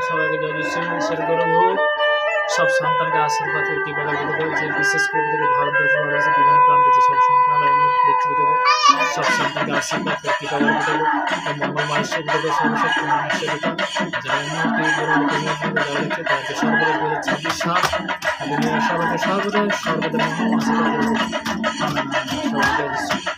সবাইকে জয় যিশু খ্রিস্টের গৌরব হোক। সব সন্তানকে আশীর্বাদের কৃপা করে দেবো, যে বিশেষ করে দেবো ভারতবর্ষ ভারতবর্ষের বিভিন্ন প্রান্তে যে সব সন্তানরা এই মুহূর্তে দেখতে দেবো, সব সন্তানকে আশীর্বাদ করে কৃপা করে দেবো। মঙ্গলময় ঈশ্বর দেবো, সর্বশক্তি মানুষের দেবো, যারা এই মুহূর্তে যারা দেখছে তাদেরকে সর্বদা 2026 সাল সবাইকে সর্বদা মঙ্গল আশীর্বাদ দেবো। সবাইকে জয় যিশু।